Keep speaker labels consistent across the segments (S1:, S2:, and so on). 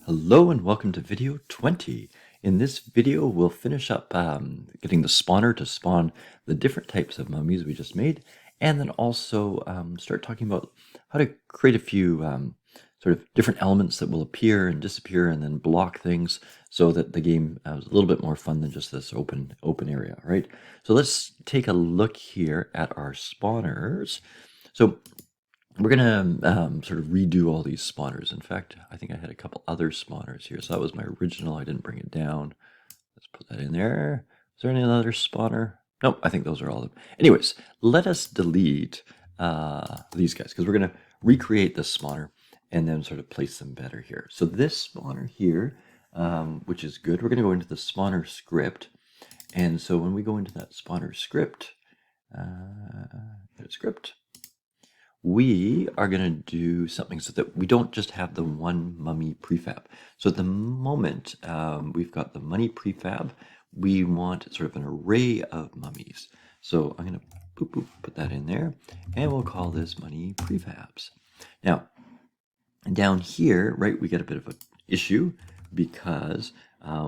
S1: Hello and welcome to video 20. In this video, we'll finish up getting the spawner to spawn the different types of mummies we just made, and then also start talking about how to create a few sort of different elements that will appear and disappear and then block things so that the game is a little bit more fun than just this open area, right? So let's take a look here at our spawners. So we're going to sort of redo all these spawners. In fact, I think I had a couple other spawners here. So that was my original. I didn't bring it down. Let's put that in there. Is there any other spawner? Nope, I think those are all of them. Anyways, let us delete these guys because we're going to recreate this spawner and then sort of place them better here. So this spawner here, which is good, we're going to go into the spawner script. And so when we go into that spawner script, we are going to do something so that we don't just have the one mummy prefab. So at the moment, we've got the mummy prefab. We want sort of an array of mummies. So I'm going to put that in there, and we'll call this mummy prefabs. Now, down here, right, we get a bit of an issue because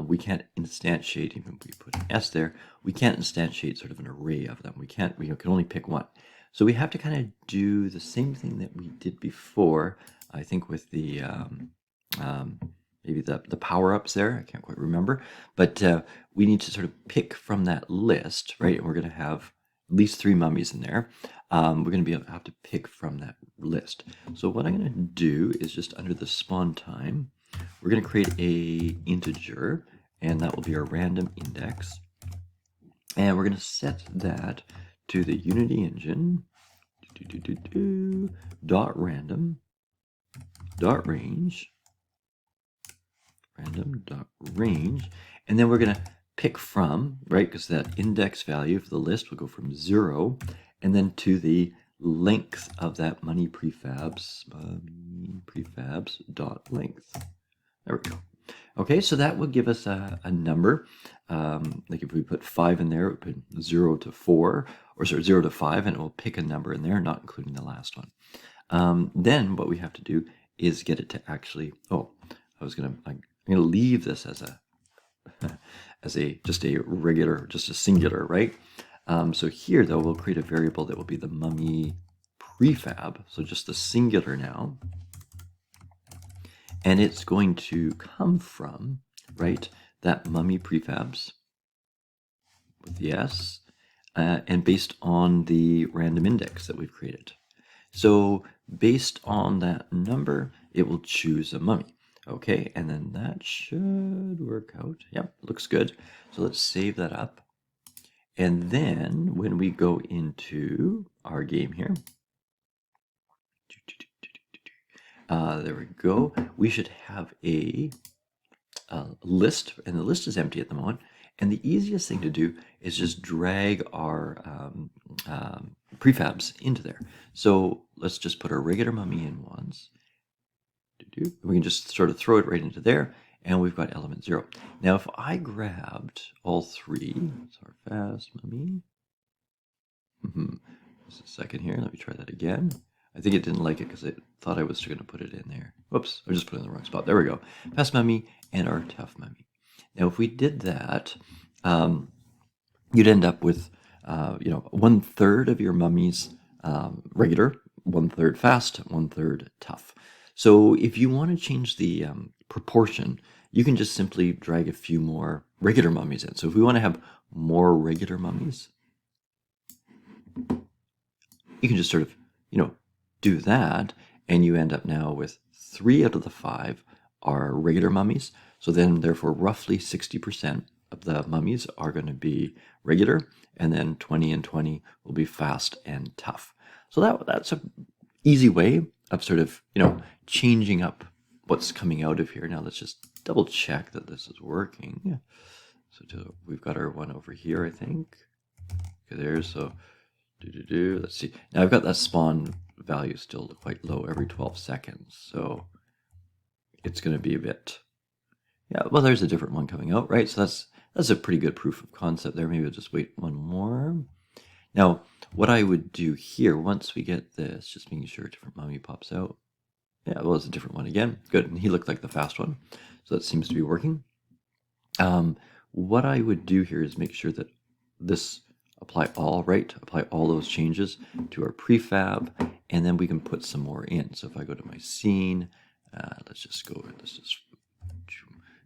S1: we can't instantiate, even if we put an S there, we can't instantiate sort of an array of them. We can only pick one. So we have to kind of do the same thing that we did before, I think with the, maybe the power-ups there, I can't quite remember, but we need to sort of pick from that list, right? And we're going to have at least 3 mummies in there. We're going to be able to have to pick from that list. So what I'm going to do is just under the spawn time, we're going to create a integer, and that will be our random index. And we're going to set that to the Unity engine dot random dot range and then we're going to pick from, right, because that index value for the list will go from 0 and then to the length of that mummy prefabs dot length. There we go. Okay, so that will give us a number. Like if we put 5 in there, it would put 0 to 4, or sorry, 0 to 5, and it will pick a number in there, not including the last one. Then what we have to do is get it to actually, I'm gonna leave this as just a singular, right? So here though, we'll create a variable that will be the mummy prefab, so just the singular now. And it's going to come from, right, that mummy prefabs with the S, and based on the random index that we've created. So based on that number, it will choose a mummy. Okay, and then that should work out. Yep, looks good. So let's save that up. And then when we go into our game here, there we go. We should have a list, and the list is empty at the moment. And the easiest thing to do is just drag our prefabs into there. So let's just put our regular mummy in once. We can just sort of throw it right into there, and we've got element 0. Now, if I grabbed all 3, so our fast mummy. Just a second here. Let me try that again. I think it didn't like it because it thought I was going to put it in there. Whoops, I just put it in the wrong spot. There we go. Fast mummy and our tough mummy. Now, if we did that, you'd end up with, 1/3 of your mummies regular, 1/3 fast, 1/3 tough. So if you want to change the proportion, you can just simply drag a few more regular mummies in. So if we want to have more regular mummies, you can just sort of, do that, and you end up now with 3 out of the 5 are regular mummies. So then, therefore, roughly 60% of the mummies are going to be regular, and then 20 and 20 will be fast and tough. So that's a easy way of sort of, changing up what's coming out of here. Now let's just double check that this is working. So we've got our one over here, I think. Okay, there. So let's see. Now I've got that spawn value still quite low every 12 seconds. So it's going to be a bit, yeah, well, there's a different one coming out, right? So that's a pretty good proof of concept there. Maybe we'll just wait one more. Now, what I would do here, once we get this, just making sure a different mummy pops out. Yeah, well, it's a different one again. Good, and he looked like the fast one. So that seems to be working. What I would do here is make sure that this apply all, right? Apply all those changes to our prefab, and then we can put some more in. So if I go to my scene, let's just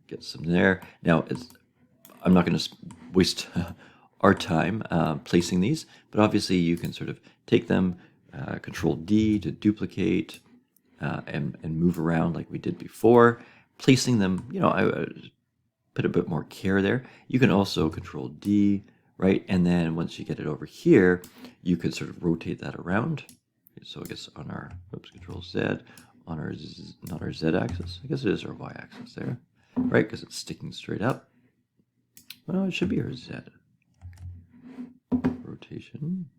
S1: get some there. Now, I'm not going to waste our time placing these, but obviously you can sort of take them, Control D to duplicate, and move around like we did before. Placing them, I put a bit more care there. You can also Control D, right? And then once you get it over here, you could sort of rotate that around. Okay, so I guess on our, Control Z, on our, not our Z axis, I guess it is our Y axis there, right? Because it's sticking straight up. Well, it should be our Z. Rotation.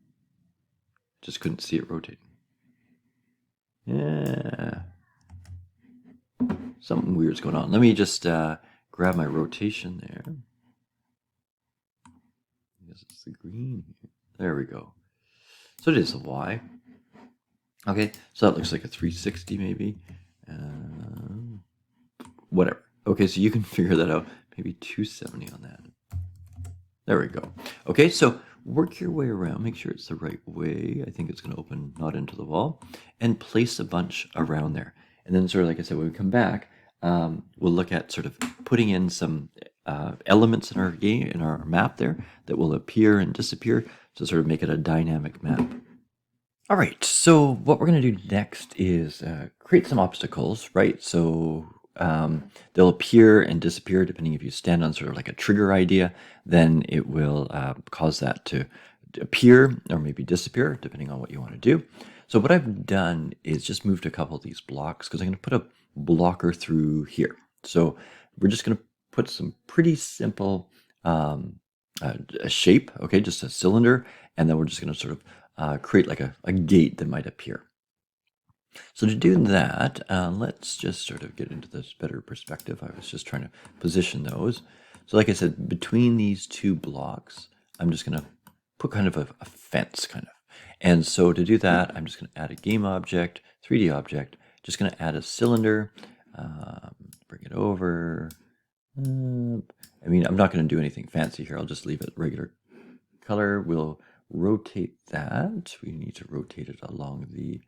S1: Just couldn't see it rotating. Yeah. Something weird's going on. Let me just grab my rotation there. I guess it's the green here. There we go. So it is a Y. Okay, so that looks like a 360 maybe. Whatever. Okay, so you can figure that out. Maybe 270 on that. There we go. Okay, so work your way around. Make sure it's the right way. I think it's going to open not into the wall. And place a bunch around there. And then sort of like I said, when we come back, we'll look at sort of putting in some elements in our game, in our map there, that will appear and disappear to sort of make it a dynamic map. All right, so what we're going to do next is create some obstacles, right? So they'll appear and disappear depending if you stand on sort of like a trigger idea, then it will cause that to appear or maybe disappear depending on what you want to do. So what I've done is just moved a couple of these blocks because I'm going to put a blocker through here. So we're just going to put some pretty simple a shape, okay, just a cylinder, and then we're just going to sort of create like a gate that might appear. So to do that, let's just sort of get into this better perspective. I was just trying to position those. So like I said, between these two blocks, I'm just going to put kind of a fence kind of. And so to do that, I'm just going to add a game object, 3D object, just going to add a cylinder, bring it over. I mean, I'm not going to do anything fancy here. I'll just leave it regular color. We'll rotate that. We need to rotate it along the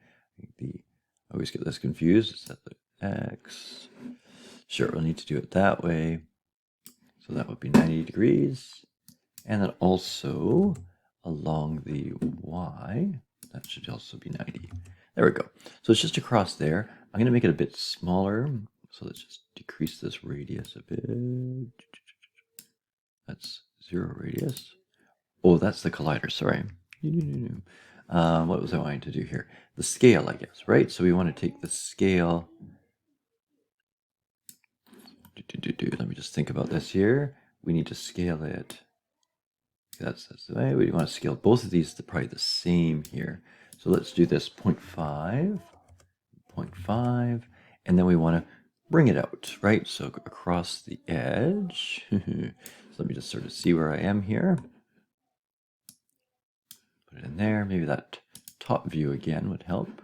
S1: I always get this confused. Is that the X? Sure, we'll need to do it that way. So that would be 90 degrees. And then also along the Y, that should also be 90. There we go. So it's just across there. I'm going to make it a bit smaller. So let's just decrease this radius a bit. That's 0 radius. Oh, that's the collider, sorry. What was I wanting to do here? The scale, I guess, right? So we want to take the scale. Let me just think about this here. We need to scale it. That's the way. We want to scale both of these to probably the same here. So let's do this 0.5, 0.5, and then we want to bring it out, right? So across the edge. So let me just sort of see where I am here. Put it in there. Maybe that top view again would help.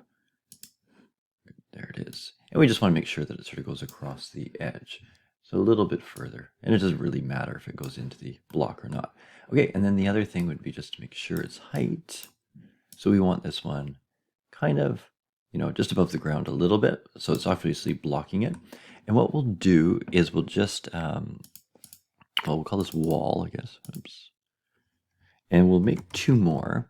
S1: There it is. And we just want to make sure that it sort of goes across the edge. So a little bit further. And it doesn't really matter if it goes into the block or not. Okay, and then the other thing would be just to make sure its height. So we want this one kind of, just above the ground a little bit. So it's obviously blocking it. And what we'll do is we'll just, we'll call this wall, I guess. Oops. And we'll make two more.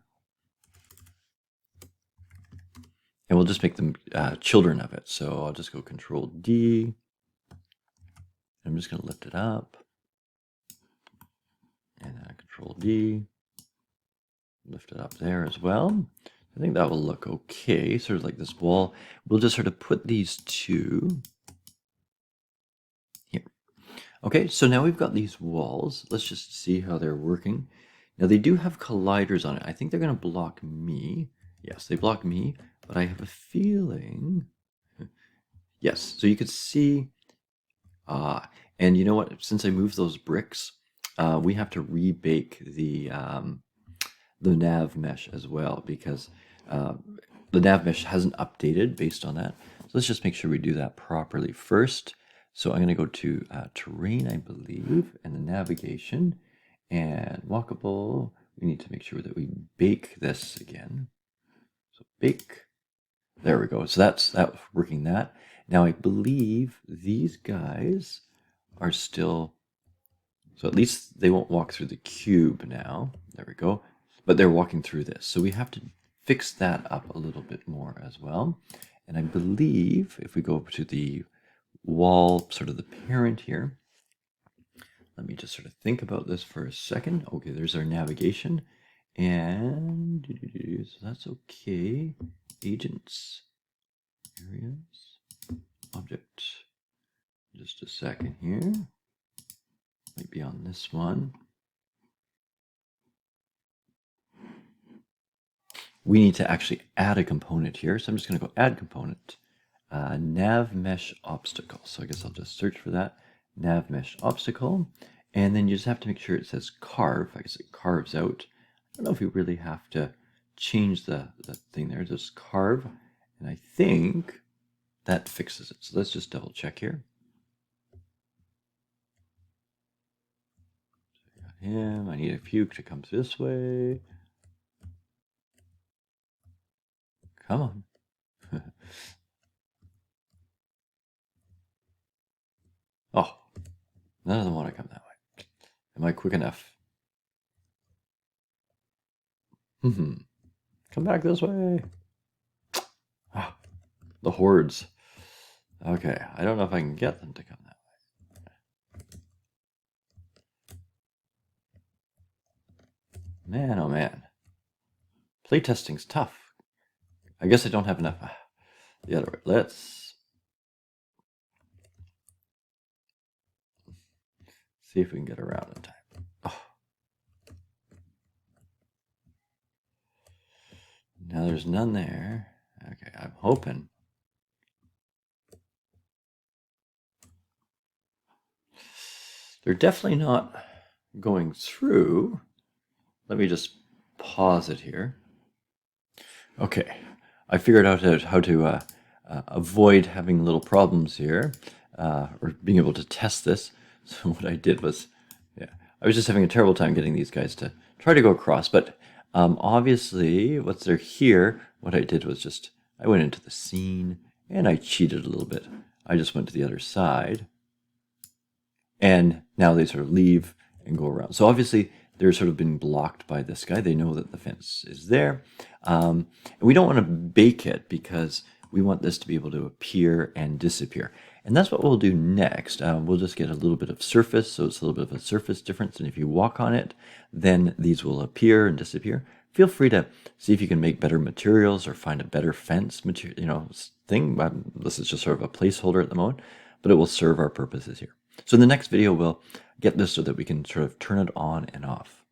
S1: And we'll just make them children of it. So I'll just go Control D. I'm just going to lift it up. And Control D. Lift it up there as well. I think that will look okay. Sort of like this wall. We'll just sort of put these two here. Okay, so now we've got these walls. Let's just see how they're working. Now they do have colliders on it. I think they're going to block me. Yes, they block me. But I have a feeling, yes, so you could see, and you know what, since I moved those bricks, we have to rebake the nav mesh as well, because the nav mesh hasn't updated based on that. let's just make sure we do that properly first. So I'm going to go to terrain, I believe, and the navigation, and walkable. We need to make sure that we bake this again. So bake. There we go. So that's working that. Now I believe these guys are still, so at least they won't walk through the cube now. There we go. But they're walking through this. So we have to fix that up a little bit more as well. And I believe if we go over to the wall, sort of the parent here, let me just sort of think about this for a second. Okay, there's our navigation. And so that's okay. Agents, areas, object. Just a second here. Might be on this one. We need to actually add a component here. So I'm just going to go add component, nav mesh obstacle. So I guess I'll just search for that, nav mesh obstacle. And then you just have to make sure it says carve. I guess it carves out. I don't know if we really have to change the thing there. Just carve. And I think that fixes it. So let's just double check here. Got him. I need a few to come this way. Come on. Oh, none of them want to come that way. Am I quick enough? Come back this way. Ah, the hordes. Okay, I don't know if I can get them to come that way. Man, oh man. Playtesting's tough. I guess I don't have enough. The other way. Let's see if we can get around in time. Oh. Now there's none there. Okay, I'm hoping. They're definitely not going through. Let me just pause it here. Okay, I figured out how to avoid having little problems here, or being able to test this. So what I did was, I was just having a terrible time getting these guys to try to go across. But obviously, once they're here, what I did was just, I went into the scene and I cheated a little bit. I just went to the other side. And now they sort of leave and go around. So obviously, they're sort of being blocked by this guy. They know that the fence is there. And we don't want to bake it because we want this to be able to appear and disappear. And that's what we'll do next. We'll just get a little bit of surface. So it's a little bit of a surface difference. And if you walk on it, then these will appear and disappear. Feel free to see if you can make better materials or find a better fence material, thing. This is just sort of a placeholder at the moment, but it will serve our purposes here. So in the next video, we'll get this so that we can sort of turn it on and off.